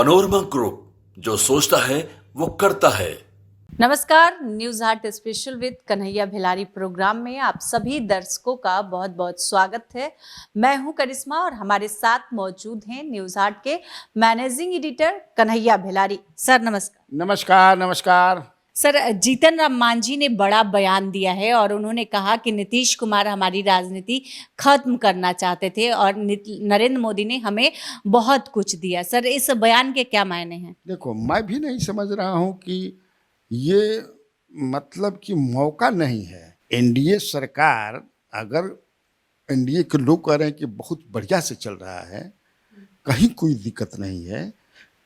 Panorama group, जो सोचता है वो करता है। नमस्कार, news Haat special with Kanhaiya Bhilari program में आप सभी दर्शकों का बहुत बहुत स्वागत है। मैं हूं करिश्मा और हमारे साथ मौजूद हैं न्यूज हाट के मैनेजिंग एडिटर कन्हैया भिलारी। सर नमस्कार। नमस्कार नमस्कार। सर, जीतन राम मांझी ने बड़ा बयान दिया है और उन्होंने कहा कि नीतीश कुमार हमारी राजनीति खत्म करना चाहते थे और नरेंद्र मोदी ने हमें बहुत कुछ दिया। सर, इस बयान के क्या मायने हैं? देखो, मैं भी नहीं समझ रहा हूँ कि ये मतलब कि मौका नहीं है। एनडीए सरकार, अगर एनडीए के लोग कह रहे हैं कि बहुत बढ़िया से चल रहा है, कहीं कोई दिक्कत नहीं है,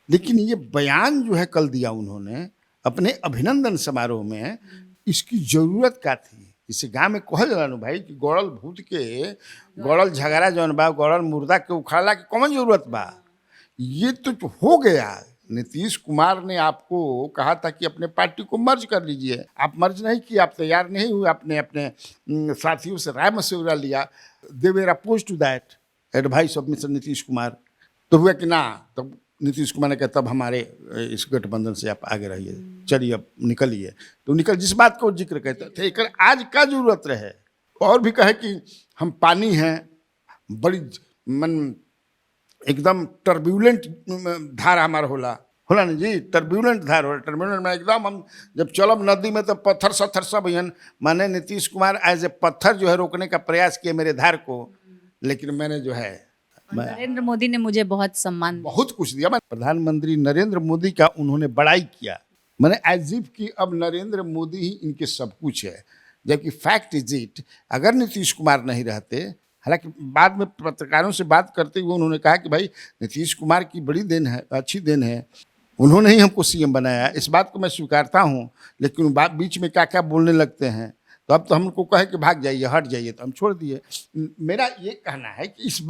लेकिन ये बयान जो है कल दिया उन्होंने अपने अभिनंदन समारोह में, इसकी जरूरत क्या थी? इसे गाँव में कहल जाला नु भाई कि गड़ल भूत के गड़ल झगड़ा जौन बा, गड़ल मुर्दा के उखाड़ला के कौन जरूरत बा? ये तो हो गया। नीतीश कुमार ने आपको कहा था कि अपने पार्टी को मर्ज कर लीजिए, आप मर्ज नहीं किए, आप तैयार नहीं हुए, आपने अपने साथियों से राय मशविरा लिया। They were opposed to that advice of Mister Nitish Kumar. तो हुआ कि ना, तब नीतीश कुमार ने कहा तब हमारे इस गठबंधन से आप आगे रहिए, चलिए अब निकलिए। तो निकल, जिस बात को जिक्र कहते थे, एक आज का जरूरत रहे और भी कहे कि हम पानी हैं, बड़ी मन एकदम टर्ब्यूलेंट धारा हमारा होला ना जी, टर्ब्यूलेंट धार होला। टर्ब्यूलेंट में एकदम हम जब चलब नदी में तो पत्थर सत्थर सब हन। माने नीतीश कुमार एज ए पत्थर जो है रोकने का प्रयास किया मेरे धार को, लेकिन मैंने जो है नरेंद्र मोदी ने मुझे बहुत सम्मान, बहुत कुछ दिया। मैं प्रधानमंत्री नरेंद्र मोदी का उन्होंने बड़ाई किया, मैंने एज इफ कि अब नरेंद्र मोदी ही इनके सब कुछ है, जबकि फैक्ट इज इट अगर नीतीश कुमार नहीं रहते, हालांकि बाद में पत्रकारों से बात करते हुए उन्होंने कहा कि भाई नीतीश कुमार की बड़ी देन है, अच्छी देन है, उन्होंने ही हमको सीएम बनाया, इस बात को मैं स्वीकारता हूँ। लेकिन बात बीच में क्या क्या बोलने लगते हैं, तो अब तो हमको कहे कि भाग जाइए, हट जाइए, तो हम छोड़ दिए। मेरा ये कहना है कि इस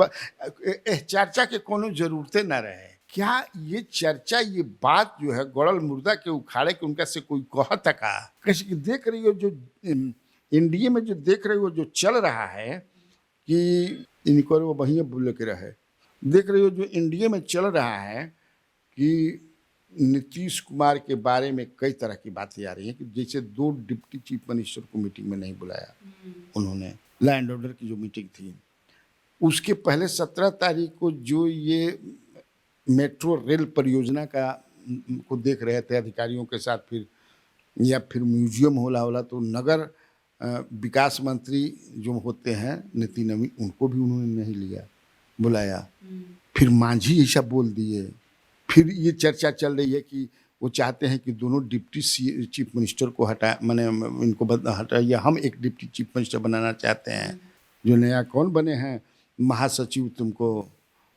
चर्चा के कोनो जरूरतें ना रहे। क्या ये चर्चा, ये बात जो है गड़ल मुर्दा के उखाड़े के उनका से कोई कह तका? कैसे देख रही हो, जो एनडीए में जो देख रही हो जो चल रहा है कि इनको वो वहीं बोले के रहे, देख रही हो जो एनडीए में चल रहा है कि नीतीश कुमार के बारे में कई तरह की बातें आ रही हैं कि जैसे 2 डिप्टी चीफ मिनिस्टर को मीटिंग में नहीं बुलाया उन्होंने, लैंड ऑर्डर की जो मीटिंग थी उसके पहले 17 तारीख को जो ये मेट्रो रेल परियोजना का को देख रहे थे अधिकारियों के साथ, फिर म्यूजियम होला तो नगर विकास मंत्री जो होते हैं नितिन नवीन, उनको भी उन्होंने नहीं लिया, बुलाया। फिर मांझी ऐसा बोल दिए। फिर ये चर्चा चल रही है कि वो चाहते हैं कि दोनों डिप्टी चीफ मिनिस्टर को हटा, माने इनको हटाइए, हम एक डिप्टी चीफ मिनिस्टर बनाना चाहते हैं। जो नया कौन बने हैं महासचिव, तुमको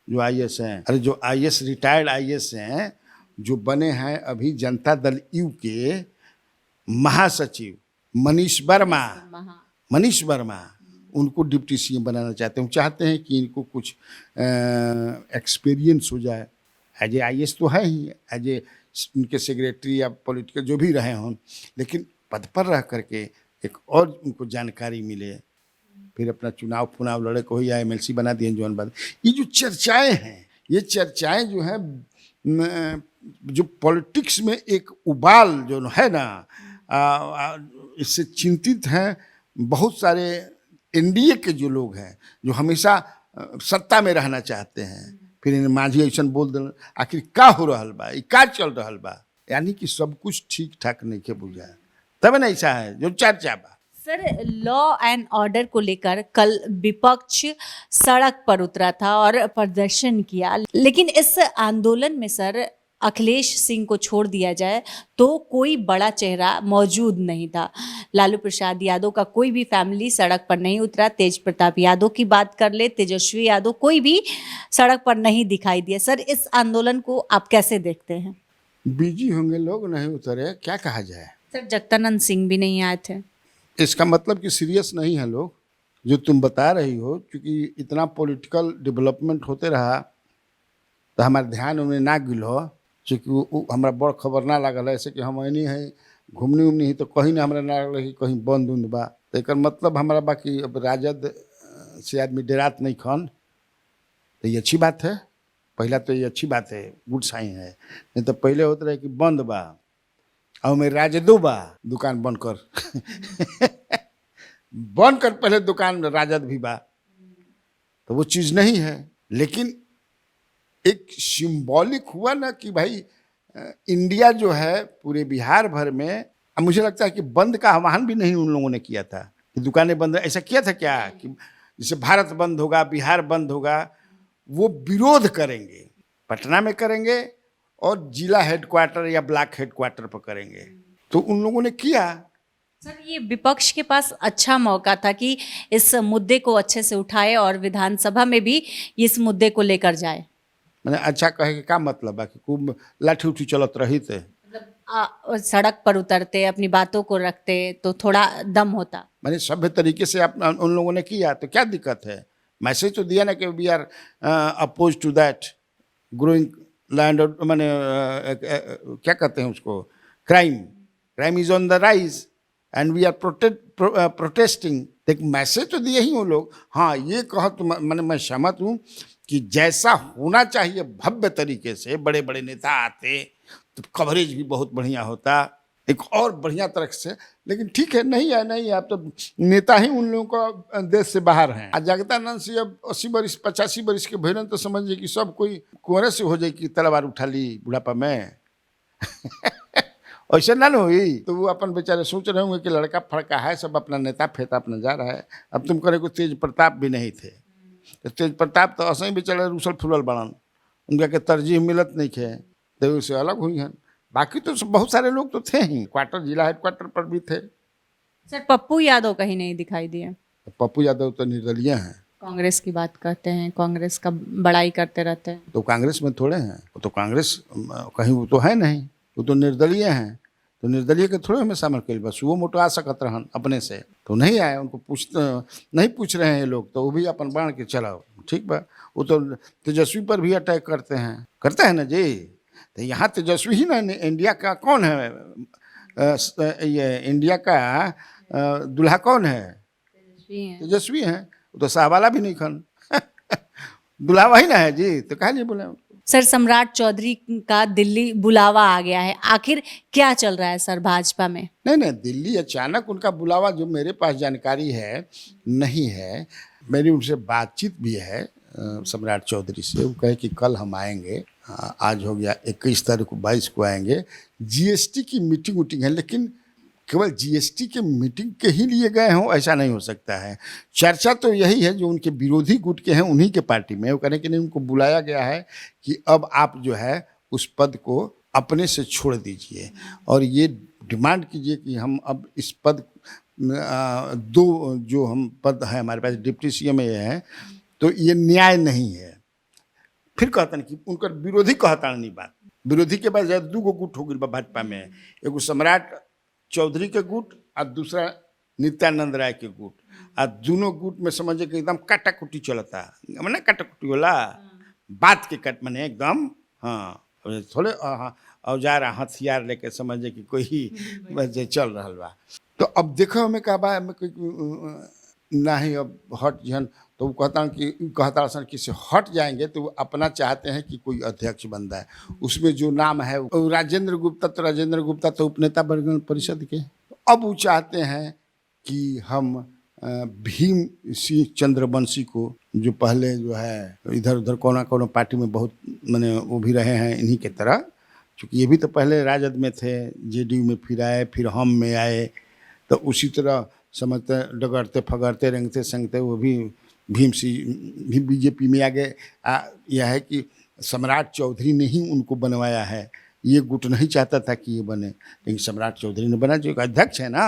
जो आईएएस हैं, अरे जो आईएएस रिटायर्ड आईएएस हैं जो बने हैं अभी जनता दल यू के महासचिव मनीष वर्मा, उनको डिप्टी सीएम बनाना चाहते हैं। चाहते हैं कि इनको कुछ एक्सपीरियंस हो जाए। एज ए आईएएस तो है ही, एज ए उनके सेक्रेटरी या पॉलिटिकल जो भी रहे हों, लेकिन पद पर रह करके एक और उनको जानकारी मिले, फिर अपना चुनाव लड़े को या एमएलसी बना दिए जौन बात। ये जो चर्चाएं हैं, ये चर्चाएं जो हैं जो पॉलिटिक्स में एक उबाल जो है ना, इससे चिंतित हैं बहुत सारे एनडीए के जो लोग हैं जो हमेशा सत्ता में रहना चाहते हैं। फिर इन्हें मांझी ऐसा बोल देना, आखिर का हो रहा बा, का चल रहा बा, यानी कि सब कुछ ठीक ठाक नहीं के बुझा, तब ना ऐसा है जो चर्चा बा। सर, लॉ एंड ऑर्डर को लेकर कल विपक्ष सड़क पर उतरा था और प्रदर्शन किया, लेकिन इस आंदोलन में सर अखिलेश सिंह को छोड़ दिया जाए तो कोई बड़ा चेहरा मौजूद नहीं था। लालू प्रसाद यादव का कोई भी फैमिली सड़क पर नहीं उतरा। तेज प्रताप यादव की बात कर ले, तेजस्वी यादव, कोई भी सड़क पर नहीं दिखाई दिया। सर, इस आंदोलन को आप कैसे देखते हैं? बिजी होंगे लोग, नहीं उतरे, क्या कहा जाए। सर, जगदानंद सिंह भी नहीं आए थे। इसका मतलब कि सीरियस नहीं है लोग, जो तुम बता रही हो। क्योंकि इतना पॉलिटिकल डेवलपमेंट होते रहा तो हमारे ध्यान उन्हें ना गिल हो, चूँकि हमारा बड़ खबर ना लागल है। ऐसे कि हम ऐनी है घूमनी उमनी ही तो कहीं ना हमारा ना लगल कि कहीं बंद उंद बा, तो एक मतलब हमारा बाकी अब राजद से आदमी डरात नहीं खन, तो ये अच्छी बात है। पहला तो ये अच्छी बात है, गुड साइन है। नहीं तो पहले होता रहे कि बंद बा और मैं राजदो बा, दुकान बंद कर बंद कर, पहले दुकान राजद भी बा, तो वो चीज़ नहीं है। लेकिन एक सिंबॉलिक हुआ ना कि भाई इंडिया जो है पूरे बिहार भर में, अब मुझे लगता है कि बंद का आह्वान भी नहीं उन लोगों ने किया था कि दुकानें बंद, ऐसा किया था क्या कि जैसे भारत बंद होगा, बिहार बंद होगा, वो विरोध करेंगे, पटना में करेंगे और जिला हेडक्वार्टर या ब्लॉक हेडक्वार्टर पर करेंगे। तो उन लोगों ने किया। सर, ये विपक्ष के पास अच्छा मौका था कि इस मुद्दे को अच्छे से उठाए और विधानसभा में भी इस मुद्दे को लेकर जाए। मैंने अच्छा कहे के का मतलब है कि खूब लाठी उठी चलत रही थे, सड़क पर उतरते, अपनी बातों को रखते तो थोड़ा दम होता। मैंने सभ्य तरीके से उन लोगों ने किया, तो क्या दिक्कत है? मैसेज तो दिया ना कि we are opposed to that growing land, मैंने क्या कहते हैं उसको, crime is on the rise and we are protesting. एक मैसेज तो दिए ही वो लोग। हाँ, ये कहा तो मैंने, मैं सहमत हूँ कि जैसा होना चाहिए भव्य तरीके से, बड़े बड़े नेता आते तो कवरेज भी बहुत बढ़िया होता, एक और बढ़िया तरह से। लेकिन ठीक है, नहीं है, नहीं है, अब तो नेता ही उन लोगों का देश से बाहर हैं। आज जगदानंद सिंह अब 80 बरिस 85 बरिस के भैरन, तो समझिए कि सब कोई कुंवरे से हो जाए कि तलवार उठा ली बुढ़ापा में ऐसा ना हुई। तो वो अपन बेचारे सोच रहे होंगे कि लड़का फड़का है, सब अपना नेता फेता अपना जा रहा है। अब तुम करे को तेज प्रताप भी नहीं थे, तो तेज प्रताप तो असही बेचारे रूसल फुलल बड़न, उनका के तरजीह मिलत नहीं थे, तो उससे अलग हुई हैं। बाकी तो बहुत सारे लोग तो थे ही, क्वार्टर जिला हेडक्वार्टर पर भी थे। सर, पप्पू यादव कहीं नहीं दिखाई दिए। पप्पू यादव तो निर्दलीय हैं, कांग्रेस की बात करते हैं, कांग्रेस का बड़ाई करते रहते हैं। तो कांग्रेस में थोड़े हैं, वो तो कांग्रेस कहीं वो तो है नहीं, वो तो निर्दलीय हैं। तो निर्दलीय के थोड़े हमें शामिल कर, बस वो मोटो आ सकत रहन अपने से, तो नहीं आए। उनको नहीं पूछ रहे हैं ये लोग, तो वो भी अपन बांध के चलाओ, ठीक बा। वो तो तेजस्वी पर भी अटैक करते हैं ना जी। तो यहाँ तेजस्वी ही ना, इंडिया का कौन है, ये इंडिया का दूल्हा कौन है? तेजस्वी हैं। वो तो शाहवाला भी नहीं खन दूल्हा वही ना है जी, तो कहा नहीं बोले। सर, सम्राट चौधरी का दिल्ली बुलावा आ गया है, आखिर क्या चल रहा है सर भाजपा में? नहीं, दिल्ली अचानक उनका बुलावा, जो मेरे पास जानकारी है, नहीं है। मेरी उनसे बातचीत भी है सम्राट चौधरी से। वो कहे कि कल हम आएंगे, आज हो गया 21 तारीख को, 22 को आएंगे। जीएसटी की मीटिंग है, लेकिन केवल जीएसटी के मीटिंग के ही लिए गए हों ऐसा नहीं हो सकता है। चर्चा तो यही है जो उनके विरोधी गुट के हैं उन्हीं के पार्टी में, वो कहें कि नहीं, उनको बुलाया गया है कि अब आप जो है उस पद को अपने से छोड़ दीजिए और ये डिमांड कीजिए कि हम अब इस पद दो जो हम पद है हमारे पास, डिप्टी सीएम ये है, तो ये न्याय नहीं है। फिर कहते हैं कि उनका विरोधी कहता नहीं बात, विरोधी के पास दू गो गुट हो गई भाजपा में, एगो सम्राट चौधरी के गुट और दूसरा नित्यानंद राय के गुट, और दोनों गुट में समझे कि एकदम काटाकुटी चलता, मैंने काटाकुटी होला बात के कट मैंने एकदम, हाँ थोड़े औजार हथियार लेके समझे कि कोई चल रहा बा। तो अब देखो हमें कहा बा ना ही अब हट जन, तो वो कहता सन कि से हट जाएंगे तो वो अपना चाहते हैं कि कोई अध्यक्ष बन जाए। उसमें जो नाम है राजेंद्र गुप्ता तो उपनेता वर्गन परिषद के। अब वो चाहते हैं कि हम भीम सिंह चंद्रवंशी को, जो पहले जो है इधर उधर कोना पार्टी में बहुत मैंने वो भी रहे हैं इन्हीं के तरह, क्योंकि ये भी तो पहले राजद में थे, जेडीयू में फिर आए, फिर हम में आए, तो उसी तरह समझते डगरते फगरते रेंगते संगते वो भी भीम सिंह भी बीजेपी में आ गए। यह है कि सम्राट चौधरी ने ही उनको बनवाया है, ये गुट नहीं चाहता था कि ये बने, लेकिन सम्राट चौधरी ने बना, जो एक अध्यक्ष है ना,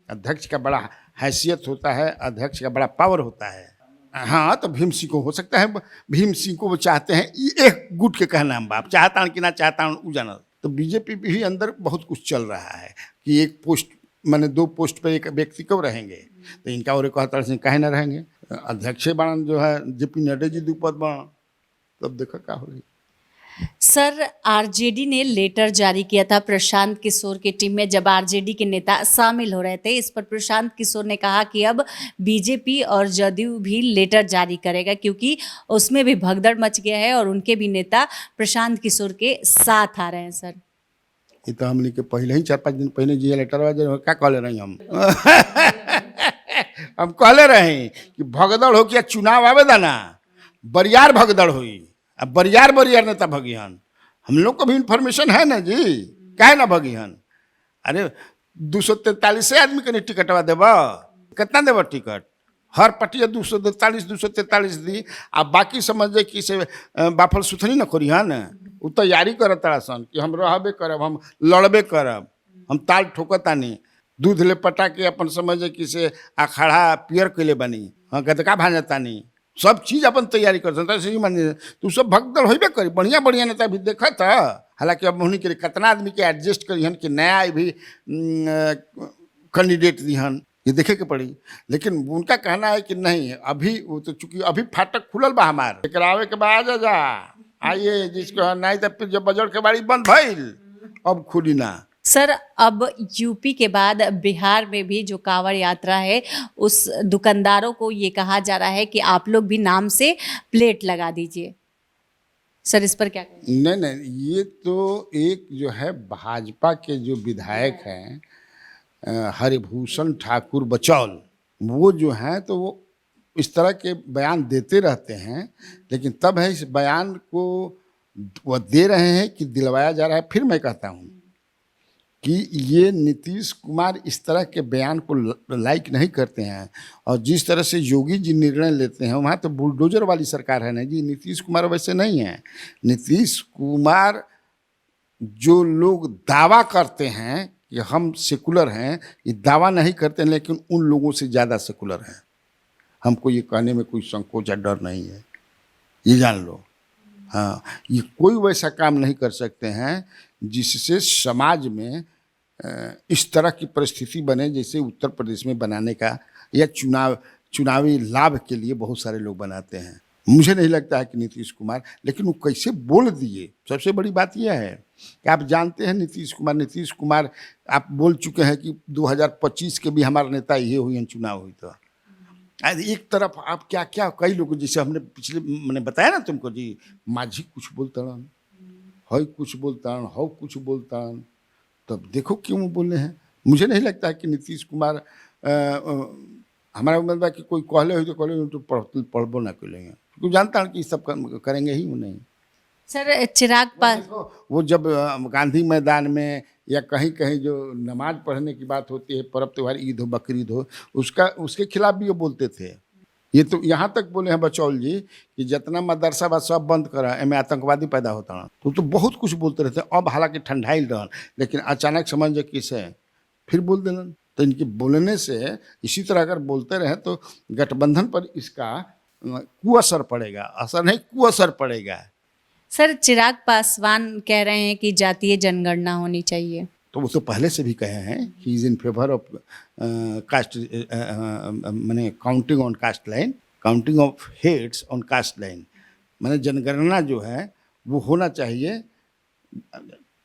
अध्यक्ष का बड़ा हैसियत होता है, अध्यक्ष का बड़ा पावर होता है। हाँ, तो भीम सिंह को हो सकता है, भीम सिंह को वो चाहते हैं, एक गुट के कहना बाप चाहता कि ना चाहता उ जाना। तो बीजेपी भी अंदर बहुत कुछ चल रहा है कि एक पोस्ट मैंने 2 पोस्ट पर एक व्यक्ति कब रहेंगे, तो इनका और 71 से काहे ना रहेंगे। अध्यक्ष बाण जो है जेपी नड्डा जी 2 पद बाण, तब देखो क्या हो रही। सर आरजेडी ने लेटर जारी किया था प्रशांत किशोर की टीम में जब आरजेडी के नेता शामिल हो रहे थे। इस पर प्रशांत किशोर ने कहा कि अब बीजेपी और जदयू भी लेटर जारी करेगा क्योंकि उसमें भी भगदड़ मच गया है और उनके भी नेता प्रशांत किशोर के साथ आ रहे हैं सर। ये तो हमने के पहले ही 4-5 दिन पहले जी लेटर क्या कहले रही हम हम कहले रहे कि भगदड़ हो क्या चुनाव आवेदना बरियार भगदड़ हुई। अब बरियार बरियार नेता भगिहन हम लोग को भी इंफॉर्मेशन है ना जी, काहे ना भगिहन। अरे 243 आदमी के नहीं टिकटवा देब, कितना देब टिकट? हर पटिया 243 दी आ बाकी समझे कि से बाफल सुथनी न करी हन। उ तैयारी करत सन कि हम रहबे करब, हम लड़बे करब, हम ताल ठोकतानी, दूध ले पटा के अपन समझे कि से अखाड़ा पियर कैले बनी, हाँ गदका भाजतानी, सब चीज अपन तैयारी कर सकते मान तू सब भगदड़ होबे करी। बढ़िया बढ़िया नेता भी देखा था, हालांकि अब उन्हीं के कितना आदमी के एडजस्ट करी कि नया भी कैंडिडेट दिहन, ये देखे के पड़ी। लेकिन उनका कहना है कि नहीं, अभी वो तो चूंकि अभी फाटक खुलल बा हमार करावे के बाद जा आइए जिसको नहीं तो फिर जब बजट के बारी बंद भइल अब खुली ना। सर अब यूपी के बाद बिहार में भी जो कांवड़ यात्रा है उस दुकानदारों को ये कहा जा रहा है कि आप लोग भी नाम से प्लेट लगा दीजिए। सर इस पर क्या कहेंगे? नहीं, ये तो एक जो है भाजपा के जो विधायक हैं हरिभूषण ठाकुर बचौल, वो जो हैं तो वो इस तरह के बयान देते रहते हैं, लेकिन तब है इस बयान को वो दे रहे हैं कि दिलवाया जा रहा है। फिर मैं कहता हूँ कि ये नीतीश कुमार इस तरह के बयान को लाइक नहीं करते हैं, और जिस तरह से योगी जी निर्णय लेते हैं वहाँ तो बुलडोजर वाली सरकार है ना जी। नीतीश कुमार वैसे नहीं है। नीतीश कुमार जो लोग दावा करते हैं कि हम सेकुलर हैं, ये दावा नहीं करते हैं, लेकिन उन लोगों से ज़्यादा सेकुलर हैं। हमको ये कहने में कोई संकोच या डर नहीं है, ये जान लो। हाँ, ये कोई वैसा काम नहीं कर सकते हैं जिससे समाज में इस तरह की परिस्थिति बने जैसे उत्तर प्रदेश में बनाने का, या चुनावी लाभ के लिए बहुत सारे लोग बनाते हैं। मुझे नहीं लगता है कि नीतीश कुमार, लेकिन वो कैसे बोल दिए, सबसे बड़ी बात यह है कि आप जानते हैं नीतीश कुमार आप बोल चुके हैं कि 2025 के भी हमारा नेता ये हुई चुनाव हुई। तो एक तरफ आप क्या क्या कई लोग, जैसे हमने पिछले मैंने बताया ना तुमको जी, माझी कुछ बोलता है कुछ बोलता हौ कुछ बोलता, तब देखो क्यों बोले हैं। मुझे नहीं लगता है कि नीतीश कुमार हमारा मतलब कि कोई कहले हो तो कहले तो पढ़बो ना करेंगे, क्योंकि जानता हूँ कि सब करेंगे ही वो नहीं। सर चिराग पासवान वो जब गांधी मैदान में या कहीं कहीं जो नमाज पढ़ने की बात होती है, पर्व त्योहार ईद हो बकरीद हो, उसके खिलाफ भी वो बोलते थे। ये तो यहाँ तक बोले हैं बचौल जी कि जितना मदरसा बा सब बंद करा, एमें आतंकवादी पैदा होता है, तो बहुत कुछ बोलते रहते। अब हालांकि ठंडाइल रहन, लेकिन अचानक समझ किसे फिर बोल देलन। तो इनके बोलने से इसी तरह अगर बोलते रहे तो गठबंधन पर इसका कुअसर पड़ेगा, असर नहीं कुअसर पड़ेगा। सर चिराग पासवान कह रहे हैं कि जातीय जनगणना होनी चाहिए, तो वो तो पहले से भी कहे हैं कि is in favour of caste, माने counting on caste line, counting of heads on caste line, माने जनगणना जो है वो होना चाहिए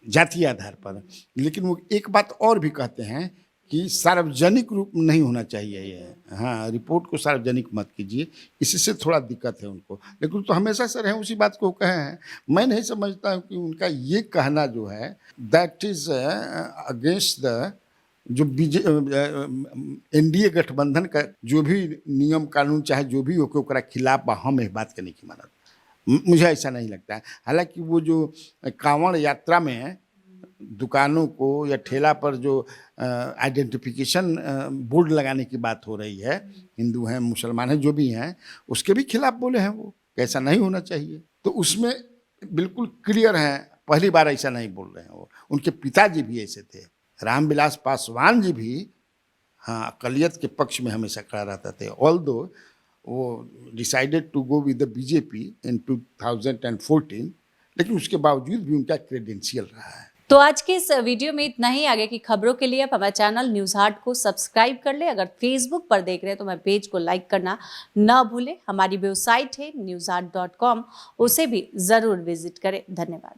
जातीय आधार पर। लेकिन वो एक बात और भी कहते हैं कि सार्वजनिक रूप में नहीं होना चाहिए ये, हाँ रिपोर्ट को सार्वजनिक मत कीजिए, इससे थोड़ा दिक्कत है उनको। लेकिन तो हमेशा से रहे उसी बात को कहे हैं। मैं नहीं समझता हूँ कि उनका ये कहना जो है दैट इज अगेंस्ट द जो एनडीए गठबंधन का जो भी नियम कानून चाहे जो भी हो के ओकरा खिलाफ हम इस बात के नहीं की मानत। मुझे ऐसा नहीं लगता है। हालांकि वो जो कांवड़ यात्रा में दुकानों को या ठेला पर जो आइडेंटिफिकेशन बोर्ड लगाने की बात हो रही है, हिंदू हैं मुसलमान हैं जो भी हैं, उसके भी खिलाफ बोले हैं वो, ऐसा नहीं होना चाहिए। तो उसमें बिल्कुल क्लियर हैं, पहली बार ऐसा नहीं बोल रहे हैं वो। उनके पिताजी भी ऐसे थे, रामविलास पासवान जी भी हाँ अकलियत के पक्ष में हमेशा खड़ा रहते थे। ऑल्दो वो decided to go with the BJP in 2014, लेकिन उसके बावजूद भी उनका क्रेडेंशियल रहा है। तो आज के इस वीडियो में इतना ही। आगे की खबरों के लिए आप हमारे चैनल न्यूज़ हाट को सब्सक्राइब कर ले। अगर फेसबुक पर देख रहे हैं तो हमारे पेज को लाइक करना ना भूलें। हमारी वेबसाइट है newsart.com, उसे भी ज़रूर विजिट करें। धन्यवाद।